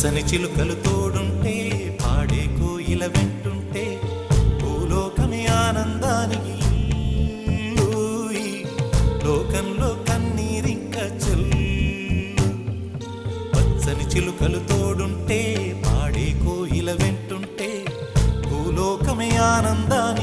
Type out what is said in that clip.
పచ్చని చిలుకలు తోడుంటే పాడే కోయిల వెంటుంటే భూలోకమే ఆనందానికి లోకంలో కన్నీరింక చెల్లు. పచ్చని చిలుకలు తోడుంటే పాడే కోయిల వెంటుంటే భూలోకమే ఆనందానికి